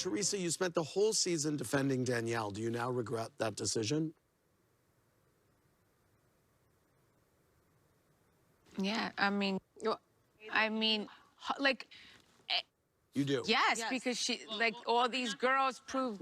Teresa, you spent the whole season defending Danielle. Do you now regret that decision? Yeah, I mean, like, You do? yes, because she, like, all these girls proved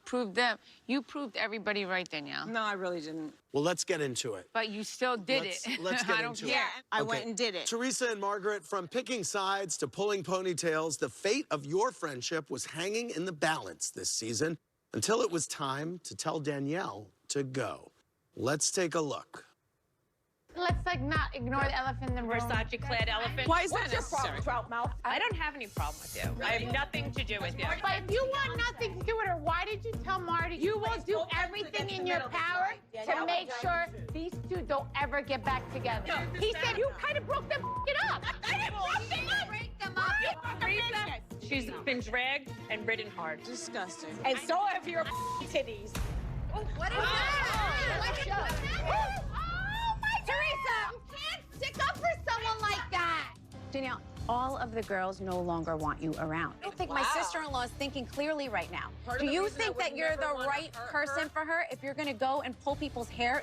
proved them. You proved everybody right, Danielle. No, I really didn't. Well, let's get into it. But you still did Let's it. get I don't into care. it. I went and did it. Teresa and Margaret, from picking sides to pulling ponytails, the fate of your friendship was hanging in the balance this season until it was time to tell Danielle to go. Let's take a look. Let's, like, not ignore the elephant in the room. Versace-clad elephant. Why is that What's your necessary? problem, Trout Mouth? I don't have any problem with you. I have nothing to do with you. But if you want nothing to do with her, why did you tell Marty you will do everything in your power to make sure these two don't ever get back together? He said you kind of broke them up. I didn't break them up. Teresa, she's been dragged and ridden hard. Disgusting. And so have your titties. What is that? Oh, my Teresa! You can't stick up for someone like that. Danielle, all of the girls no longer want you around. I don't think my sister-in-law is thinking clearly right now. Do you think that you're the right person for her if you're going to go and pull people's hair?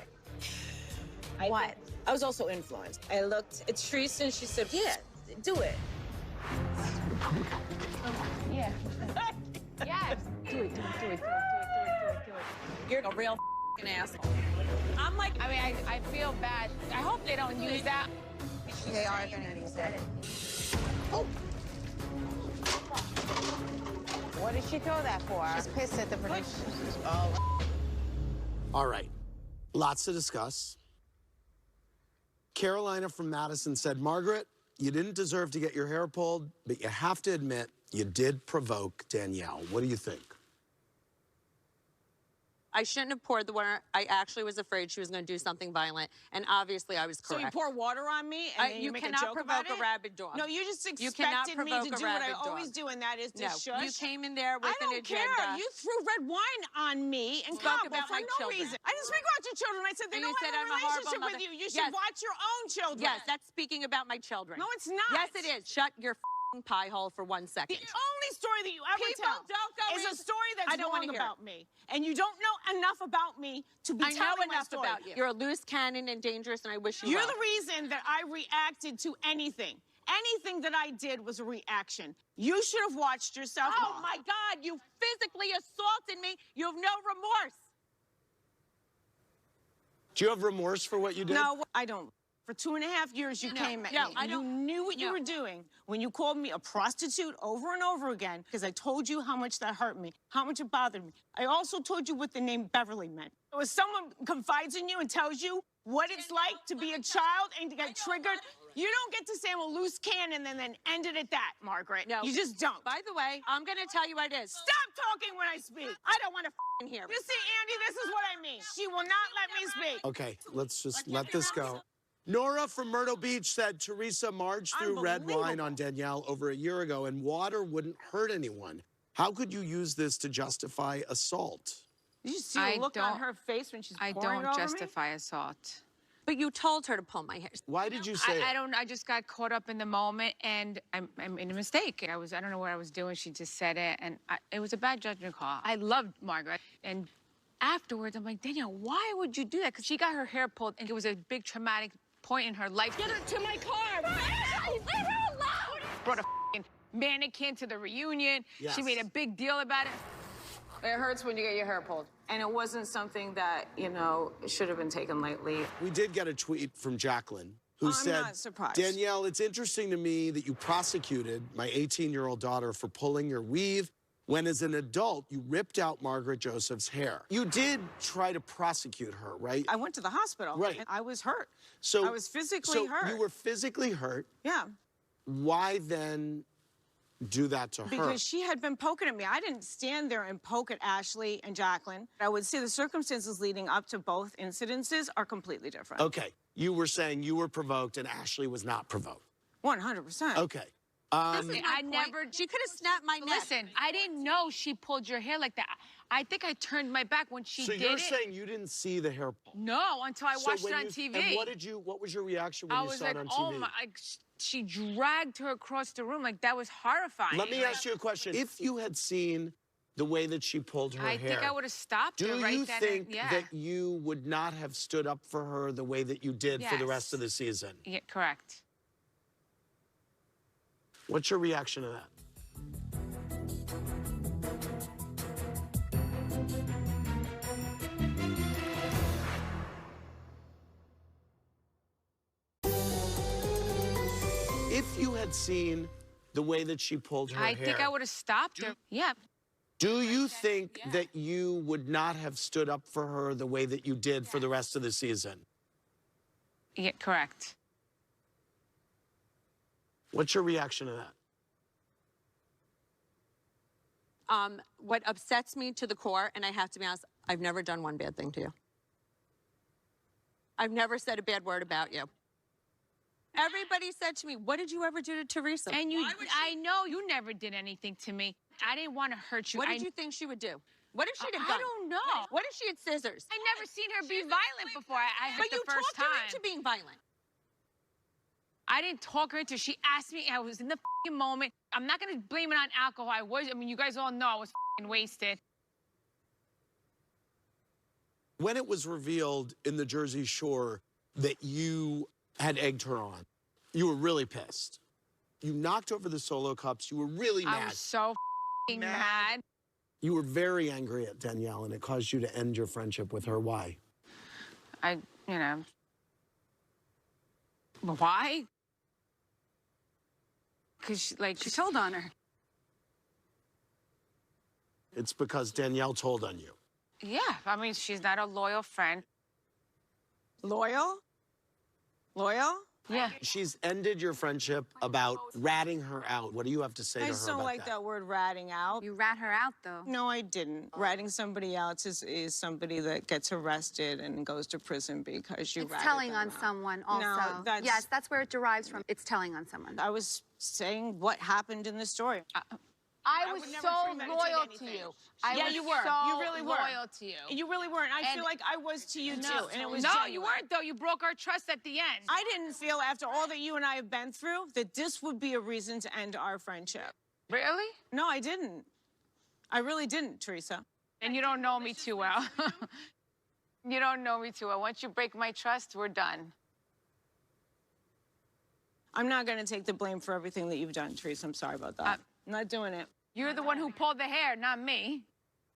What? I was also influenced. I looked at Teresa and she said, yeah, do it. Yeah. Yes. Do it. You're a real asshole. I'm like, I mean, I feel bad. I hope they don't use that. They are going to use it. Oh. What did she throw that for? She's pissed at the producers. All right, lots to discuss. Carolina from Madison said, Margaret, you didn't deserve to get your hair pulled, but you have to admit you did provoke Danielle. What do you think? I shouldn't have poured the water. I actually was afraid she was going to do something violent, and obviously I was correct. So you pour water on me and then you make a cannot joke about provoke it? a rabid dog. No, you just You cannot expected me provoke to a do what I rabid always dog. do, and that is to No, shush. you came in there with I don't an agenda. care. You threw red wine on me and Spoke Cabo about for my no children. reason. I didn't speak about your children. I said they And don't you said have I'm a a horrible relationship mother. with you. You Yes. should watch your own children. Yes, that's speaking about my children. No, it's not. Yes, it is. Shut your pie hole for 1 second. The only story that you ever People tell don't go is in- a story I that's don't wanna wrong hear it. about me. And you don't know enough about me to be I know telling my enough story. about you. You're a loose cannon and dangerous, and I wish you You're well. the reason that I reacted to anything. Anything that I did was a reaction. You should have watched yourself. Oh, my God, you physically assaulted me. You have no remorse. Do you have remorse for what you did? No, I don't. For 2.5 years, you came at me. I You knew what you were doing when you called me a prostitute over and over again, because I told you how much that hurt me, how much it bothered me. I also told you what the name Beverly meant. When someone confides in you and tells you what it's like to be a child and to get triggered, you don't get to say I'm a loose cannon and then end it at that, Margaret. No. You just don't. By the way, I'm going to tell you what it is. Stop talking when I speak. I don't want to hear it. You see, Andy, this is what I mean. She will not let me speak. Okay, let's just let this go. Nora from Myrtle Beach said Teresa Marge threw red wine on Danielle over a year ago and water wouldn't hurt anyone. How could you use this to justify assault? Did you see the look on her face when she's pouring I don't over justify assault. But you told her to pull my hair. Why did you say it? I just got caught up in the moment, and I made a mistake. I don't know what I was doing. She just said it, and it was a bad judgment call. I loved Margaret, and afterwards, I'm like, Danielle, why would you do that? Because she got her hair pulled, and it was a big traumatic point in her life. Get her to my car. Leave her alone! Brought a mannequin to the reunion. Yes. She made a big deal about it. It hurts when you get your hair pulled. And it wasn't something that, you know, should have been taken lightly. We did get a tweet from Jacqueline who I'm said, not surprised. Danielle, it's interesting to me that you prosecuted my 18-year-old daughter for pulling your weave when as an adult you ripped out Margaret Joseph's hair. You did try to prosecute her, right? I went to the hospital. Right. And I was hurt. So I was physically hurt. You were physically hurt. Yeah. Why then do that to her? Because she had been poking at me. I didn't stand there and poke at Ashley and Jacqueline. I would say the circumstances leading up to both incidences are completely different. Okay. You were saying you were provoked and Ashley was not provoked. 100%. Okay. I never. She could have snapped my neck. Listen, I didn't know she pulled your hair like that. I think I turned my back when she did it. So you're saying you didn't see the hair pull? No, until I watched it on TV. And what was your reaction when you saw it on TV? Oh my, she dragged her across the room. Like, that was horrifying. Let me ask you a question. If you had seen the way that she pulled her I hair? think I would have stopped her Do right you then. think Yeah. that you would not have stood up for her the way that you did for the rest of the season? Yeah, correct. What's your reaction to that? If you had seen the way that she pulled her hair, I think I would have stopped her. Yeah. do you think that you would not have stood up for her the way that you did for the rest of the season? Yeah, correct. What's your reaction to that? What upsets me to the core, and I have to be honest, I've never done one bad thing to you. I've never said a bad word about you. Everybody said to me, what did you ever do to Teresa? And I know you never did anything to me. I didn't want to hurt you. What did you think she would do? What if she'd have I done? don't know. What if she had scissors? I never seen her be violent before. I heard But you the first talked her time. into being violent. I didn't talk her into. She asked me. I was in the f***ing moment. I'm not gonna blame it on alcohol. I mean, you guys all know I was f***ing wasted. When it was revealed in the Jersey Shore that you had egged her on, you were really pissed. You knocked over the solo cups. You were really mad. I was so f***ing mad. You were very angry at Danielle, and it caused you to end your friendship with her. Why? Why? Because, she told on her. It's because Danielle told on you. Yeah, I mean, she's not a loyal friend. Loyal? Loyal? Yeah. She's ended your friendship about ratting her out. What do you have to say to I her just don't about like that word ratting out. You rat her out, though. No, I didn't. Ratting somebody out is somebody that gets arrested and goes to prison because you It's ratted telling them on out. someone also. No, that's... Yes, that's where it derives from. It's telling on someone. I was saying what happened in the story. I was would never so premeditate loyal anything. to you. Yeah, you were. So You really were. loyal to you. You really weren't. I And- feel like I was to you, too, and it was No, genuine. you weren't, though. You broke our trust at the end. I didn't feel, after all that you and I have been through, that this would be a reason to end our friendship. Really? No, I didn't. I really didn't, Teresa. And you don't know me too well. You don't know me too well. Once you break my trust, we're done. I'm not going to take the blame for everything that you've done, Teresa. I'm sorry about that. I'm not doing it. You're the one who pulled the hair, not me.